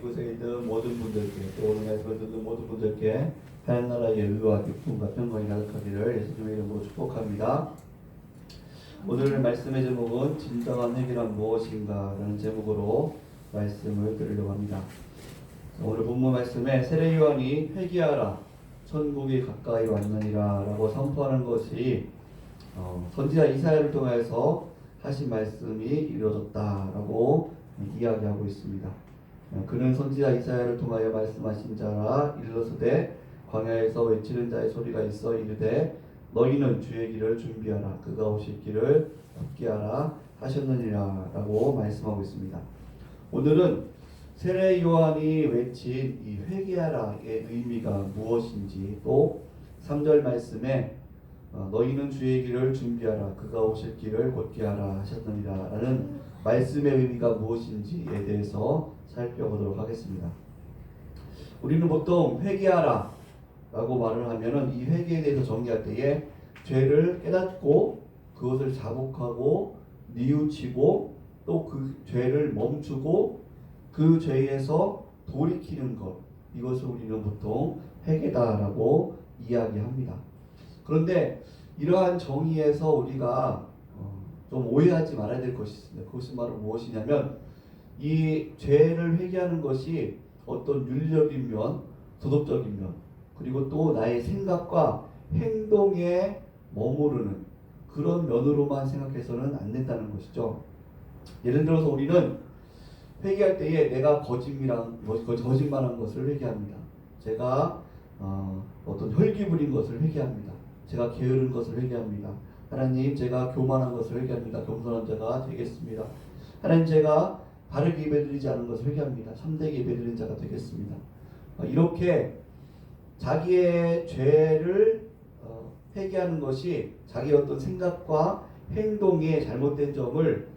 이곳에 있는 모든 분들께 또 오늘 말씀을 듣는 모든 분들께 하나님 나라의 의와 기쁨과 평강이 가득하기를 예수님의 이름으로 축복합니다. 오늘 말씀의 제목은 진정한 회개란 무엇인가 라는 제목으로 말씀을 드리려고 합니다. 오늘 본문 말씀에 세례 요한이 회개하라 천국이 가까이 왔느니라 라고 선포하는 것이 선지자 이사야를 통해서 하신 말씀이 이루어졌다라고 이야기하고 있습니다. 그는 선지자 이사야를 통하여 말씀하신 자라 이르러서되 광야에서 외치는 자의 소리가 있어 이르되 너희는 주의 길을 준비하라 그가 오실 길을 걷게 하라 하셨느니라 라고 말씀하고 있습니다. 오늘은 세례 요한이 외친 이 회개하라의 의미가 무엇인지 또 3절 말씀에 너희는 주의 길을 준비하라 그가 오실 길을 곧게 하라 하셨느니라 라는 말씀의 의미가 무엇인지에 대해서 살펴보도록 하겠습니다. 우리는 보통 회개하라 라고 말을 하면은 이 회개에 대해서 정의할 때에 죄를 깨닫고 그것을 자복하고 뉘우치고 또 그 죄를 멈추고 그 죄에서 돌이키는 것, 이것을 우리는 보통 회개다라고 이야기합니다. 그런데 이러한 정의에서 우리가 좀 오해하지 말아야 될 것이 있습니다. 그것이 바로 무엇이냐면 이 죄를 회개하는 것이 어떤 윤리적인 면, 도덕적인 면, 그리고 또 나의 생각과 행동에 머무르는 그런 면으로만 생각해서는 안 된다는 것이죠. 예를 들어서 우리는 회개할 때에 내가 거짓말한 것을 회개합니다. 제가 어떤 혈기 부린 것을 회개합니다. 제가 게으른 것을 회개합니다. 하나님, 제가 교만한 것을 회개합니다. 겸손한 자가 되겠습니다. 하나님, 제가 바르게 예배드리지 않은 것을 회개합니다. 참되게 예배드리는 자가 되겠습니다. 이렇게 자기의 죄를 회개하는 것이 자기의 어떤 생각과 행동의 잘못된 점을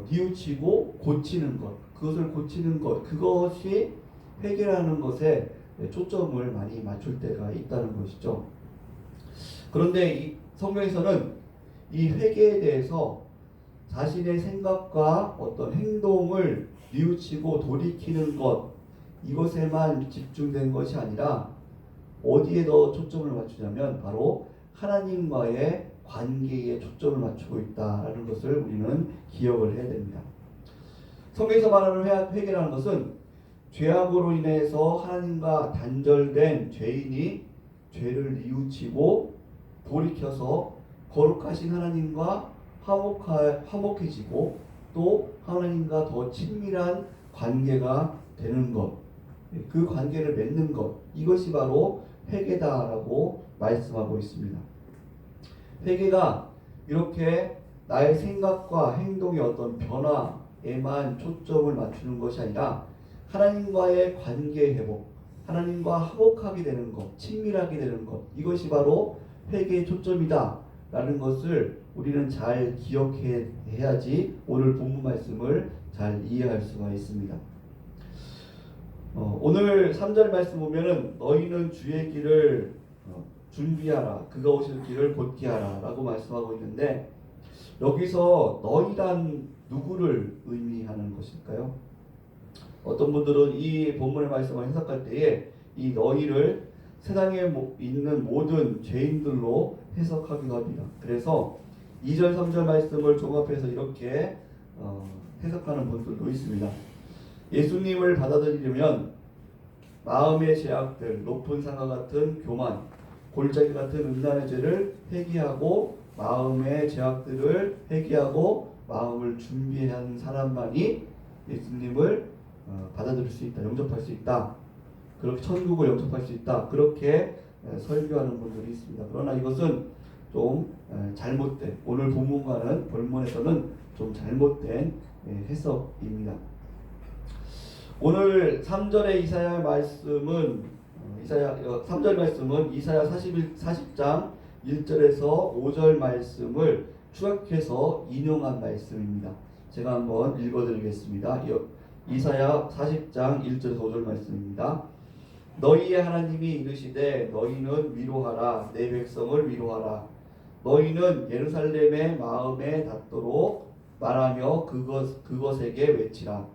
뉘우치고 고치는 것, 그것을 고치는 것, 그것이 회개라는 것에 초점을 많이 맞출 때가 있다는 것이죠. 그런데 이 성경에서는 이 회개에 대해서 자신의 생각과 어떤 행동을 뉘우치고 돌이키는 것, 이것에만 집중된 것이 아니라 어디에 더 초점을 맞추냐면 바로 하나님과의 관계에 초점을 맞추고 있다라는 것을 우리는 기억을 해야 됩니다. 성경에서 말하는 회개라는 것은 죄악으로 인해서 하나님과 단절된 죄인이 죄를 뉘우치고 돌이켜서 거룩하신 하나님과 화목해지고 또 하나님과 더 친밀한 관계가 되는 것, 그 관계를 맺는 것, 이것이 바로 회개다라고 말씀하고 있습니다. 회개가 이렇게 나의 생각과 행동의 어떤 변화에만 초점을 맞추는 것이 아니라 하나님과의 관계 회복, 하나님과 화목하게 되는 것, 친밀하게 되는 것, 이것이 바로 회개의 초점이다 라는 것을 우리는 잘 기억해야지 오늘 본문 말씀을 잘 이해할 수가 있습니다. 오늘 3절 말씀 보면은 너희는 주의 길을 준비하라 그가 오실 길을 곧게 하라 라고 말씀하고 있는데 여기서 너희란 누구를 의미하는 것일까요? 어떤 분들은 이 본문의 말씀을 해석할 때에 이 너희를 세상에 있는 모든 죄인들로 해석하기도 합니다. 그래서 2절 3절 말씀을 종합해서 이렇게 해석하는 분들도 있습니다. 예수님을 받아들이려면 마음의 죄악들, 높은 산과 같은 교만, 골짜기 같은 음란의 죄를 회개하고 마음의 죄악들을 회개하고 마음을 준비한 사람만이 예수님을 받아들일 수 있다, 영접할 수 있다, 그렇게 천국을 영접할 수 있다, 그렇게 설교하는 분들이 있습니다. 그러나 이것은 좀 잘못된, 오늘 본문에서는 좀 잘못된 해석입니다. 오늘 3절의 이사야 말씀은 3절 말씀은 이사야 40장 1절에서 5절 말씀을 추락해서 인용한 말씀입니다. 제가 한번 읽어드리겠습니다. 이사야 40장 1절에서 5절 말씀입니다. 너희의 하나님이 이르시되 너희는 위로하라 내 백성을 위로하라 너희는 예루살렘의 마음에 닿도록 말하며 그것에게 외치라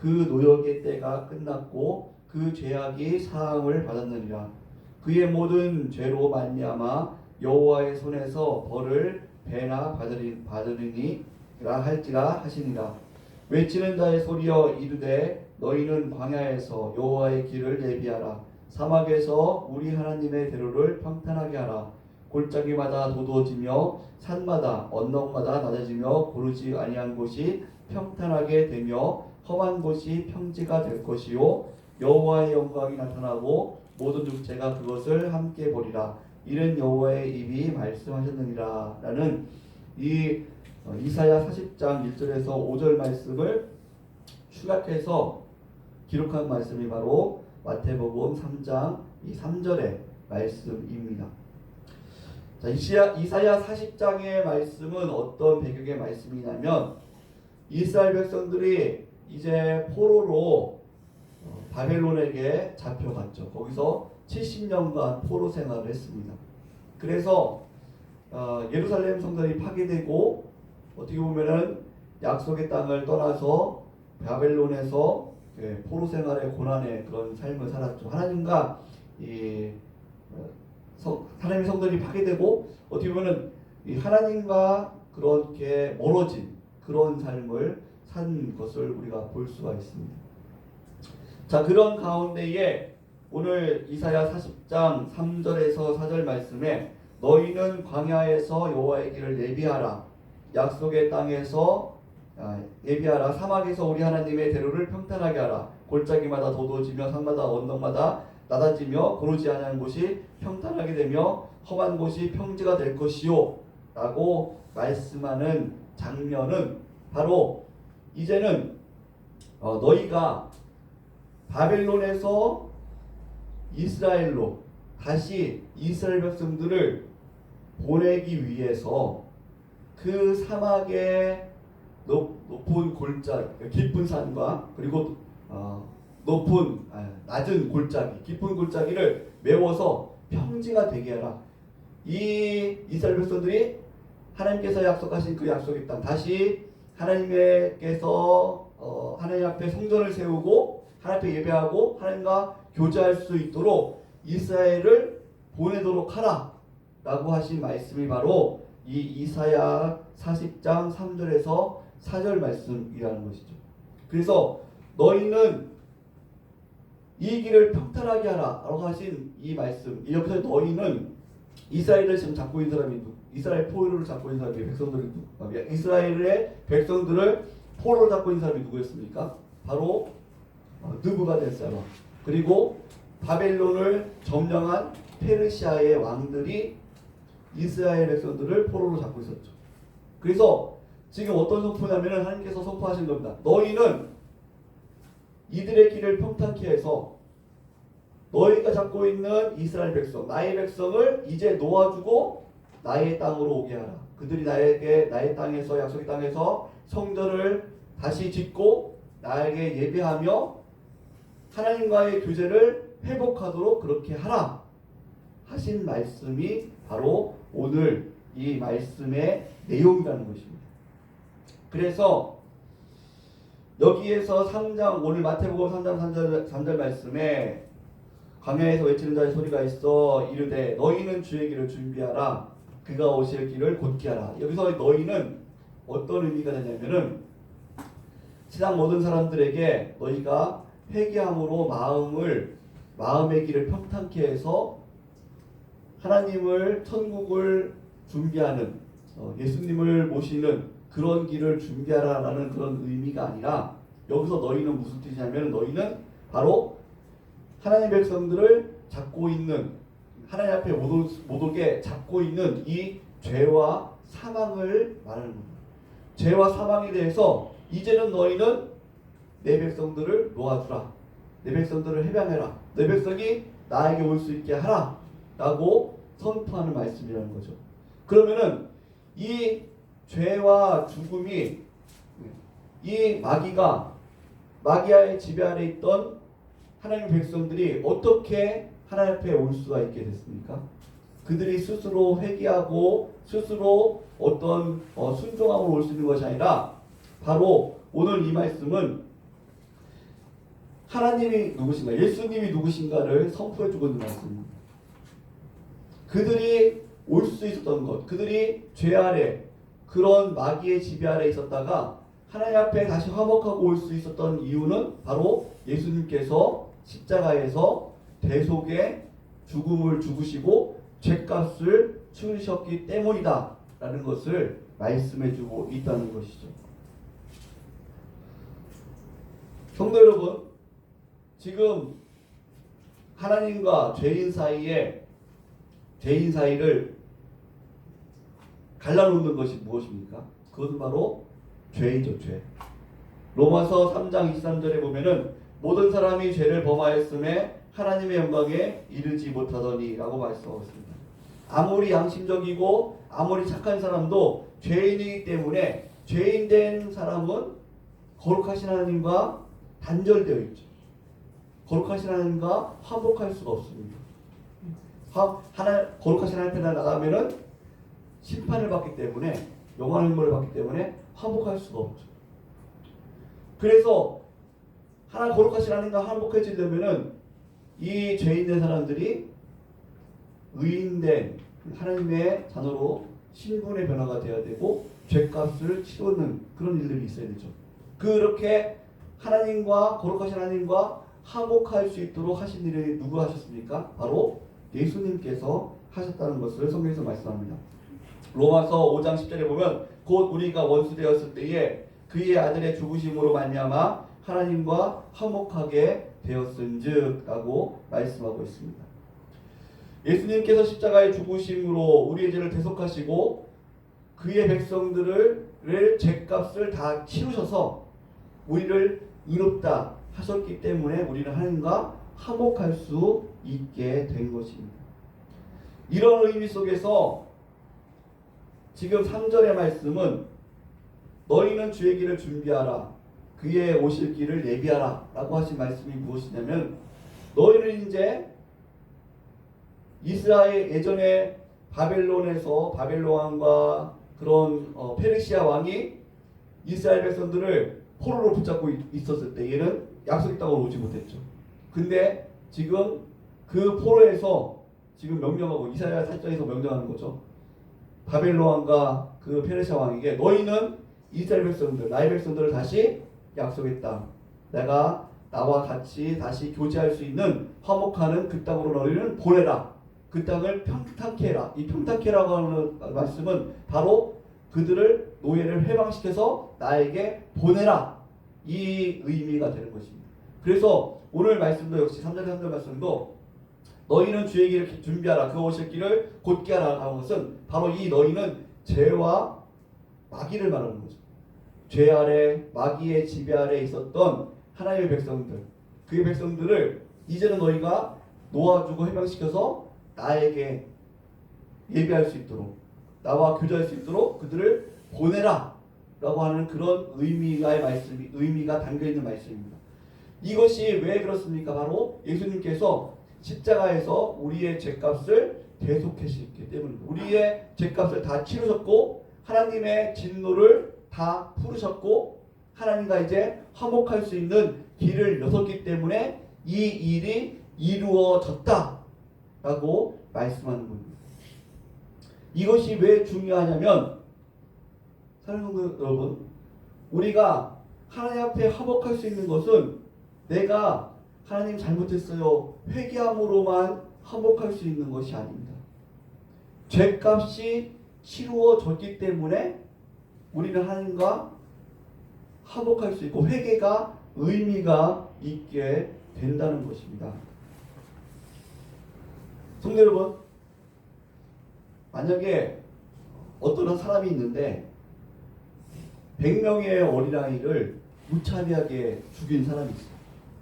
그 노역의 때가 끝났고 그 죄악이 사함을 받았느니라. 그의 모든 죄로 말미암아 여호와의 손에서 벌을 배나 받으리니라 할지라 하시니라. 외치는 자의 소리여 이르되 너희는 광야에서 여호와의 길을 예비하라. 사막에서 우리 하나님의 대로를 평탄하게 하라. 골짜기마다 도두어지며 산마다 언덕마다 낮아지며 고르지 아니한 곳이 평탄하게 되며 험한 곳이 평지가 될 것이요 여호와의 영광이 나타나고 모든 육체가 그것을 함께 보리라. 이는 여호와의 입이 말씀하셨느니라. 라는 이 이사야 40장 1절에서 5절 말씀을 축약해서 기록한 말씀이 바로 마태복음 3장 이 3절의 말씀입니다. 자, 이사야 40장의 말씀은 어떤 배경의 말씀이냐면 이스라엘 백성들이 이제 포로로 바벨론에게 잡혀갔죠. 거기서 70년간 포로 생활을 했습니다. 그래서 예루살렘 성전이 파괴되고 어떻게 보면은 약속의 땅을 떠나서 바벨론에서 포로 생활의 고난의 그런 삶을 살았죠. 하나님과 하나님의 성전이 파괴되고 어떻게 보면은 하나님과 그렇게 멀어진 그런 삶을 산 것을 우리가 볼 수가 있습니다. 자, 그런 가운데에 오늘 이사야 40장 3절에서 4절 말씀에 너희는 광야에서 여호와의 길을 예비하라. 약속의 땅에서 예비하라. 사막에서 우리 하나님의 대로를 평탄하게 하라. 골짜기마다 도도지며 산마다 언덕마다 낮아지며 고르지 아니하는 곳이 평탄하게 되며 험한 곳이 평지가 될 것이요 라고 말씀하는 장면은 바로 이제는 너희가 바벨론에서 이스라엘로 다시 이스라엘 백성들을 보내기 위해서 그 사막의 높은 골짜기, 깊은 산과 그리고 낮은 골짜기, 깊은 골짜기를 메워서 평지가 되게 하라. 이 이스라엘 백성들이 하나님께서 약속하신 그 약속의 땅, 다시 하나님께서 하나님 앞에 성전을 세우고 하나님 앞에 예배하고 하나님과 교제할 수 있도록 이스라엘을 보내도록 하라 라고 하신 말씀이 바로 이 이사야 40장 3절에서 4절 말씀이라는 것이죠. 그래서 너희는 이 길을 평탄하게 하라 라고 하신 이 말씀, 여기서 너희는 이스라엘을 지금 잡고 있는 사람이 이스라엘 포로를 잡고 있는 사람이 백성들이 이스라엘의 백성들을 포로를 잡고 있는 사람이 누구였습니까? 바로 느부갓네살 왕, 그리고 바벨론을 점령한 페르시아의 왕들이 이스라엘 백성들을 포로로 잡고 있었죠. 그래서 지금 어떤 선포냐면은 하나님께서 선포하신 겁니다. 너희는 이들의 길을 평탄케 해서 너희가 잡고 있는 이스라엘 백성, 나의 백성을 이제 놓아주고 나의 땅으로 오게 하라. 그들이 나의 땅에서, 약속의 땅에서 성전을 다시 짓고 나에게 예배하며 하나님과의 교제를 회복하도록 그렇게 하라 하신 말씀이 바로 오늘 이 말씀의 내용이라는 것입니다. 그래서 여기에서 3장, 오늘 마태복음 3장 3절 말씀에 광야에서 외치는 자의 소리가 있어 이르되 너희는 주의 길을 준비하라. 그가 오실 길을 곧게 하라. 여기서 너희는 어떤 의미가 되냐면은 세상 모든 사람들에게 너희가 회개함으로 마음의 길을 평탄케 해서 하나님을, 천국을 준비하는, 예수님을 모시는 그런 길을 준비하라라는 그런 의미가 아니라, 여기서 너희는 무슨 뜻이냐면 너희는 바로 하나님 백성들을 잡고 있는, 하나님 앞에 못 오게 잡고 있는 이 죄와 사망을 말하는 겁니다. 죄와 사망에 대해서 이제는 너희는 내 백성들을 놓아주라. 내 백성들을 해방해라. 내 백성이 나에게 올 수 있게 하라. 라고 선포하는 말씀이라는 거죠. 그러면은 이 죄와 죽음이, 이 마귀아의 지배 아래 있던 하나님 백성들이 어떻게 하나님 앞에 올 수가 있게 됐습니까? 그들이 스스로 회개하고 스스로 어떤 순종함으로 올 수 있는 것이 아니라 바로 오늘 이 말씀은 하나님이 누구신가, 예수님이 누구신가를 선포해주고 있는 말씀입니다. 그들이 올 수 있었던 것, 그들이 죄 아래, 그런 마귀의 지배 아래 있었다가 하나님 앞에 다시 화목하고 올 수 있었던 이유는 바로 예수님께서 십자가에서 대속의 죽음을 죽으시고 죄값을 치르셨기 때문이다 라는 것을 말씀해주고 있다는 것이죠. 성도 여러분, 지금 하나님과 죄인 사이를 갈라놓는 것이 무엇입니까? 그것은 바로 죄이죠, 죄. 로마서 3장 23절에 보면은 모든 사람이 죄를 범하였음에 하나님의 영광에 이르지 못하더니 라고 말씀하고 있습니다. 아무리 양심적이고 아무리 착한 사람도 죄인이기 때문에 죄인된 사람은 거룩하신 하나님과 단절되어 있죠. 거룩하신 하나님과 화목할 수가 없습니다. 거룩하신 하나님 앞에 나가면은 심판을 받기 때문에, 영원한 형벌을 받기 때문에 화목할 수가 없죠. 그래서 거룩하신 하나님과 화목해지려면은 이 죄인된 사람들이 의인된 하나님의 자녀로 신분의 변화가 되어야 되고 죄값을 치르는 그런 일들이 있어야 되죠. 그렇게 거룩하신 하나님과 화목할 수 있도록 하신 일이 누가 하셨습니까? 바로 예수님께서 하셨다는 것을 성경에서 말씀합니다. 로마서 5장 10절에 보면 곧 우리가 원수되었을 때에 그의 아들의 죽으심으로 말미암아 하나님과 화목하게 되었은즉 라고 말씀하고 있습니다. 예수님께서 십자가의 죽으심으로 우리의 죄를 대속하시고 그의 백성들을 죄값을 다 치르셔서 우리를 의롭다 하셨기 때문에 우리는 하나님과 화목할 수 있게 된 것입니다. 이런 의미 속에서 지금 3절의 말씀은 너희는 주의 길을 준비하라 그의 오실 길을 예비하라 라고 하신 말씀이 무엇이냐면, 너희는 이제 이스라엘 예전에 바벨론 왕과 그런 페르시아 왕이 이스라엘 백성들을 포로로 붙잡고 있었을 때 얘는 약속의 땅으로 오지 못했죠. 근데 지금 그 포로에서 지금 명령하고 이사야 사장에서 명령하는 거죠. 바벨론 왕과 그 페르시아 왕에게 너희는 이스라엘 백성들, 나의 백성들을 다시 약속의 땅, 내가 나와 같이 다시 교제할 수 있는 화목하는 그 땅으로 너희는 보내라. 그 땅을 평탄케 해라. 이 평탄케 라고 하는 말씀은 바로 그들을 노예를 해방시켜서 나에게 보내라. 이 의미가 되는 것입니다. 그래서 오늘 말씀도 역시 3절 3절 말씀도 너희는 주의 길을 준비하라. 그 오실 길을 곧게 하라 하는 것은 바로 이 너희는 죄와 마귀를 말하는 거죠. 죄 아래 마귀의 지배 아래 있었던 하나님의 백성들, 그의 백성들을 이제는 너희가 놓아주고 해방시켜서 나에게 예배할 수 있도록, 나와 교제할 수 있도록 그들을 보내라 라고 하는 그런 의미가 담겨있는 말씀입니다. 이것이 왜 그렇습니까? 바로 예수님께서 십자가에서 우리의 죄값을 대속하셨기 때문입니다. 우리의 죄값을 다 치르셨고 하나님의 진노를 다 풀으셨고 하나님과 이제 화목할 수 있는 길을 여셨기 때문에 이 일이 이루어졌다 라고 말씀하는 겁니다. 이것이 왜 중요하냐면, 사랑하는 여러분, 우리가 하나님 앞에 화목할 수 있는 것은 내가 하나님 잘못했어요 회개함으로만 화목할 수 있는 것이 아닙니다. 죄값이 치루어졌기 때문에 우리는 하나님과 화목할 수 있고 회개가 의미가 있게 된다는 것입니다. 성도 여러분, 만약에 어떤 사람이 있는데 100명의 어린아이를 무차별하게 죽인 사람이 있어요.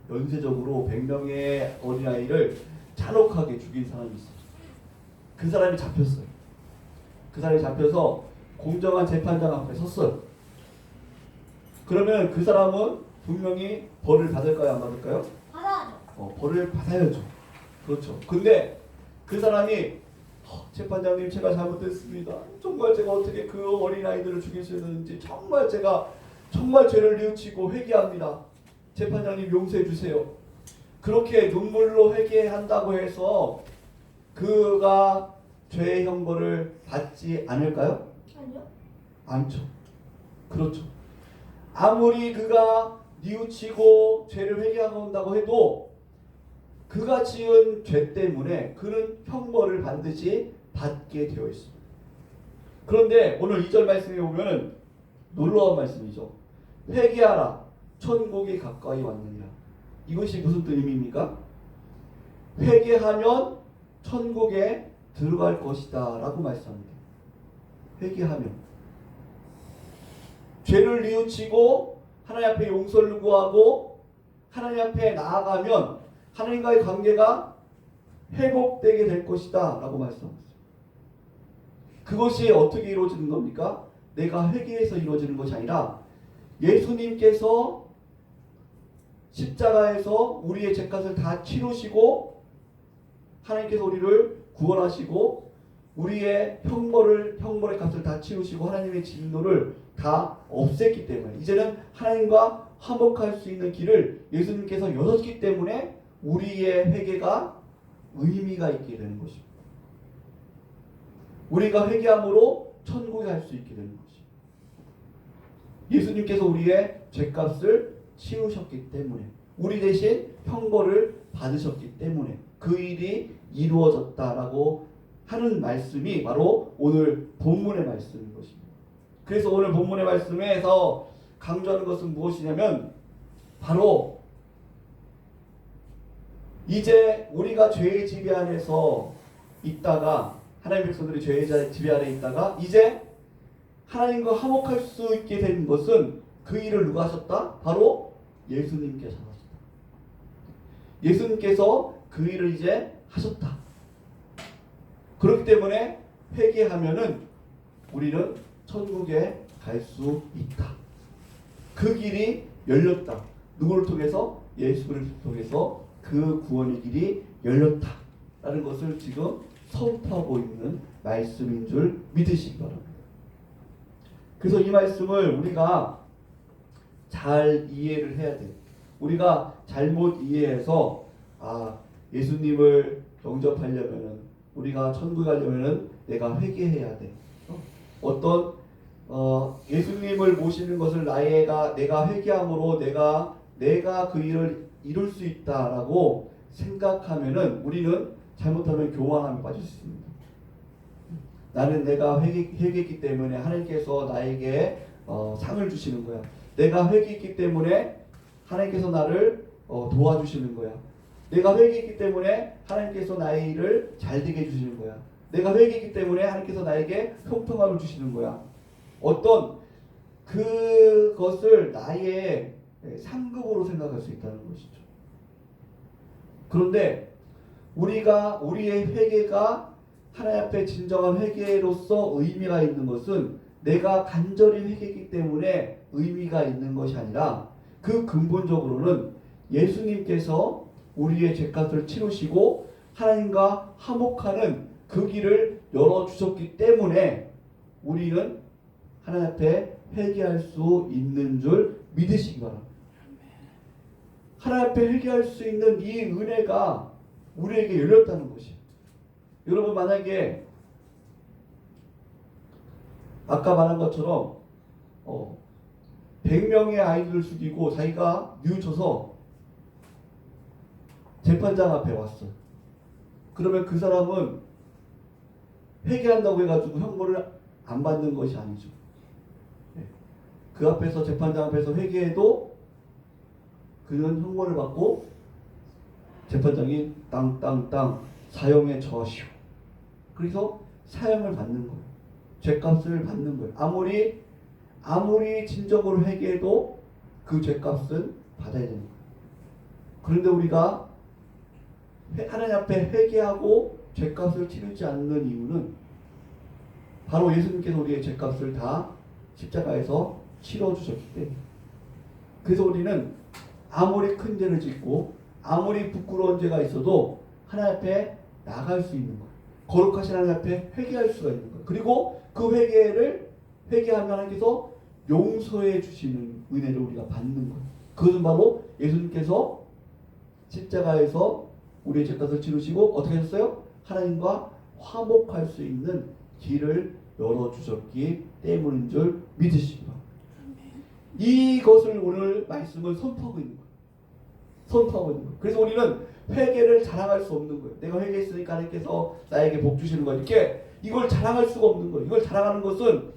연쇄적으로 100명의 어린아이를 잔혹하게 죽인 사람이 있어요. 그 사람이 잡혔어요. 그 사람이 잡혀서 공정한 재판장 앞에 섰어요. 그러면 그 사람은 분명히 벌을 받을까요? 안 받을까요? 받아야죠. 벌을 받아야죠. 그렇죠. 근데 그 사람이 재판장님, 제가 잘못했습니다. 정말 제가 어떻게 그 어린아이들을 죽이시는지 정말 제가 죄를 뉘우치고 회개합니다. 재판장님 용서해 주세요. 그렇게 눈물로 회개한다고 해서 그가 죄의 형벌을 받지 않을까요? 아니요. 않죠. 그렇죠. 아무리 그가 뉘우치고 죄를 회개한다고 해도 그가 지은 죄 때문에 그는 형벌을 반드시 받게 되어 있습니다. 그런데 오늘 2절 말씀에 보면 놀라운 말씀이죠. 회개하라, 천국이 가까이 왔느니라. 이것이 무슨 의미입니까? 회개하면 천국에 들어갈 것이다 라고 말씀합니다. 회개하면 죄를 뉘우치고 하나님 앞에 용서를 구하고 하나님 앞에 나아가면 하나님과의 관계가 회복되게 될 것이다 라고 말씀합니다. 그것이 어떻게 이루어지는 겁니까? 내가 회개해서 이루어지는 것이 아니라 예수님께서 십자가에서 우리의 죄값을 다 치르시고 하나님께서 우리를 구원하시고 우리의 형벌의 값을 다 치르시고 하나님의 진노를 다 없앴기 때문에 이제는 하나님과 화목할 수 있는 길을 예수님께서 여셨기 때문에 우리의 회개가 의미가 있게 되는 것입니다. 우리가 회개함으로 천국에 갈 수 있게 되는 것입니다. 예수님께서 우리의 죄값을 치우셨기 때문에 우리 대신 형벌을 받으셨기 때문에 그 일이 이루어졌다라고 하는 말씀이 바로 오늘 본문의 말씀인 것입니다. 그래서 오늘 본문의 말씀에서 강조하는 것은 무엇이냐면 바로 이제 우리가 죄의 지배 안에서 있다가 하나님의 백성들이 죄의 지배 아래 있다가 이제 하나님과 화목할 수 있게 된 것은 그 일을 누가 하셨다? 바로 예수님께서 하셨다. 예수님께서 그 일을 이제 하셨다. 그렇기 때문에 회개하면은 우리는 천국에 갈 수 있다. 그 길이 열렸다. 누구를 통해서? 예수를 통해서 그 구원의 길이 열렸다라는 것을 지금 선포하고 있는 말씀인 줄 믿으시기 바랍니다. 그래서 이 말씀을 우리가 잘 이해를 해야 돼요. 우리가 잘못 이해해서 예수님을 영접하려면은 우리가 천국에 가려면은 내가 회개해야 돼. 어떤 예수님을 모시는 것을 내가 회개함으로 내가 그 일을 이룰 수 있다라고 생각하면은 우리는 잘못하면 교만함에 빠질 수 있습니다. 나는 내가 회개했기 때문에 하나님께서 나에게 상을 주시는 거야. 내가 회개했기 때문에 하나님께서 나를 도와주시는 거야. 내가 회개했기 때문에 하나님께서 나의 일을 잘 되게 해주시는 거야. 내가 회개했기 때문에 하나님께서 나에게 형통함을 주시는 거야. 어떤 그것을 나의 상급으로 생각할 수 있다는 것이죠. 그런데 우리의 회개가 하나님 앞에 진정한 회개로서 의미가 있는 것은 내가 간절히 회개했기 때문에 의미가 있는 것이 아니라 그 근본적으로는 예수님께서 우리의 죄값을 치르시고 하나님과 화목하는 그 길을 열어주셨기 때문에 우리는 하나님 앞에 회개할 수 있는 줄 믿으시기 바랍니다. 하나님 앞에 회개할 수 있는 이 은혜가 우리에게 열렸다는 것이에요. 여러분 만약에 아까 말한 것처럼 100명의 아이들을 죽이고 자기가 뉘우쳐서 재판장 앞에 왔어요. 그러면 그 사람은 회개한다고 해가지고 형벌을 안 받는 것이 아니죠. 그 앞에서 재판장 앞에서 회개해도 그는 형벌을 받고 재판장이 땅땅땅 사형에 처하시오. 그래서 사형을 받는 거예요. 죄값을 받는 거예요. 아무리 진정으로 회개해도 그 죄값은 받아야 되는 거예요. 그런데 우리가 하나님 앞에 회개하고 죄값을 치르지 않는 이유는 바로 예수님께서 우리의 죄값을 다 십자가에서 치러주셨기 때문에. 그래서 우리는 아무리 큰 죄를 짓고 아무리 부끄러운 죄가 있어도 하나님 앞에 나갈 수 있는 거예요. 거룩하신 하나님 앞에 회개할 수가 있는 거예요. 그리고 그 회개하면 하나님께서 용서해 주시는 은혜를 우리가 받는 거예요. 그것은 바로 예수님께서 십자가에서 우리의 죄값을 치르시고 어떻게 하셨어요? 하나님과 화목할 수 있는 길을 열어주셨기 때문인 줄 믿으시기 바랍니다. 이것을 오늘 말씀을 선포하고 있는 거예요. 선포하고 있는 거예요. 그래서 우리는 회개를 자랑할 수 없는 거예요. 내가 회개했으니까 하나님께서 나에게 복 주시는 거예요. 이렇게 이걸 자랑할 수가 없는 거예요. 이걸 자랑하는 것은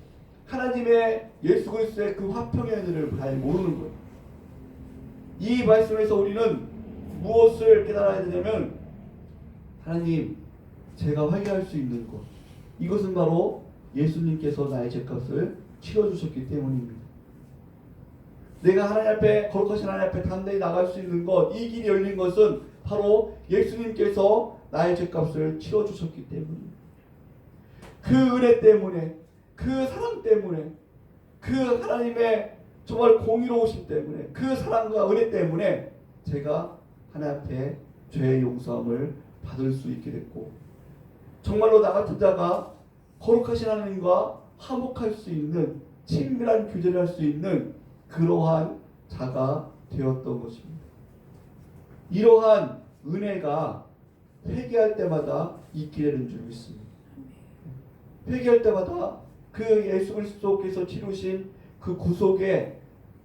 하나님의 예수 그리스도의 그 화평의 은혜를 잘 모르는 거예요. 이 말씀에서 우리는 무엇을 깨달아야 되냐면 하나님, 제가 회개할 수 있는 것, 이것은 바로 예수님께서 나의 죄값을 치러주셨기 때문입니다. 내가 하나님 앞에, 거룩하신 하나님 앞에 담대히 나갈 수 있는 것, 이 길이 열린 것은 바로 예수님께서 나의 죄값을 치러주셨기 때문입니다. 그 은혜 때문에, 그 사랑 때문에, 그 하나님의 정말 공의로우심 때문에, 그 사랑과 은혜 때문에 제가 하나님 앞에 죄의 용서함을 받을 수 있게 됐고, 정말로 나 같은 자가 거룩하신 하나님과 화목할 수 있는, 친밀한 교제를 할 수 있는 그러한 자가 되었던 것입니다. 이러한 은혜가 회개할 때마다 있게 되는 줄 믿습니다. 회개할 때마다 그 예수 그리스도께서 치르신 그 구속의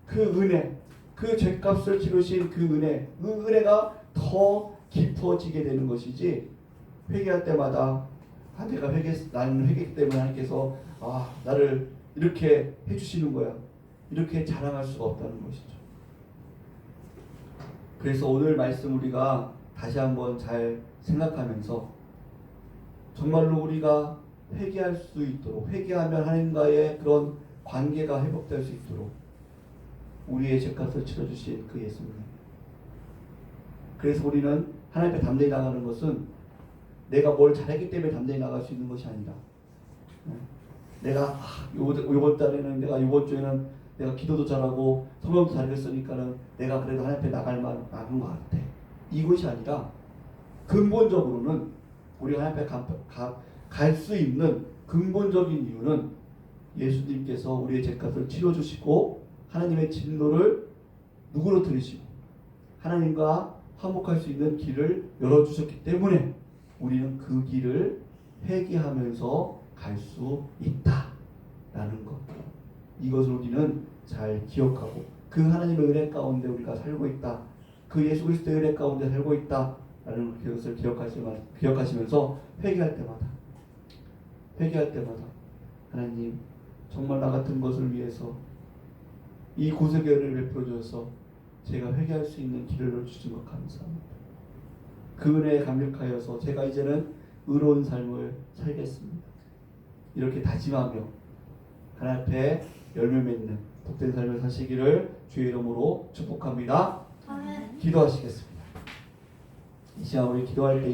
그 은혜, 그 죄값을 치르신 그 은혜가 더 깊어지게 되는 것이지, 회개할 때마다 나는 회개 때문에 하나님께서 나를 이렇게 해주시는 거야, 이렇게 자랑할 수가 없다는 것이죠. 그래서 오늘 말씀 우리가 다시 한번 잘 생각하면서 정말로 우리가 회개할 수 있도록, 회개하면 하나님과의 그런 관계가 회복될 수 있도록 우리의 죄값을 치러주신 그 예수님. 그래서 우리는 하나님 앞에 담대히 나가는 것은 내가 뭘 잘했기 때문에 담대히 나갈 수 있는 것이 아니라, 내가 요번 달에는, 내가 이번 주에는 내가 기도도 잘하고 성경도 잘 읽었으니까는 내가 그래도 하나님 앞에 나갈 것 같아, 이것이 아니라 근본적으로는 우리가 하나님 앞에 갈 수 있는 근본적인 이유는 예수님께서 우리의 죄값을 치러주시고 하나님의 진노를 누구로 들으시고 하나님과 화목할 수 있는 길을 열어주셨기 때문에 우리는 그 길을 회개하면서 갈 수 있다라는 것, 이것을 우리는 잘 기억하고, 그 하나님의 은혜 가운데 우리가 살고 있다, 그 예수 그리스도의 은혜 가운데 살고 있다라는 것을 기억하시면서 회개할 때마다 하나님, 정말 나 같은 것을 위해서 이 구속의 은혜를 베풀어 주셔서 제가 회개할 수 있는 길을 주신 것 감사합니다. 그 은혜에 감격하여서 제가 이제는 의로운 삶을 살겠습니다, 이렇게 다짐하며 하나님 앞에 열매 맺는 복된 삶을 사시기를 주의 이름으로 축복합니다. 기도하시겠습니다. 이 시간 우리 기도할 때에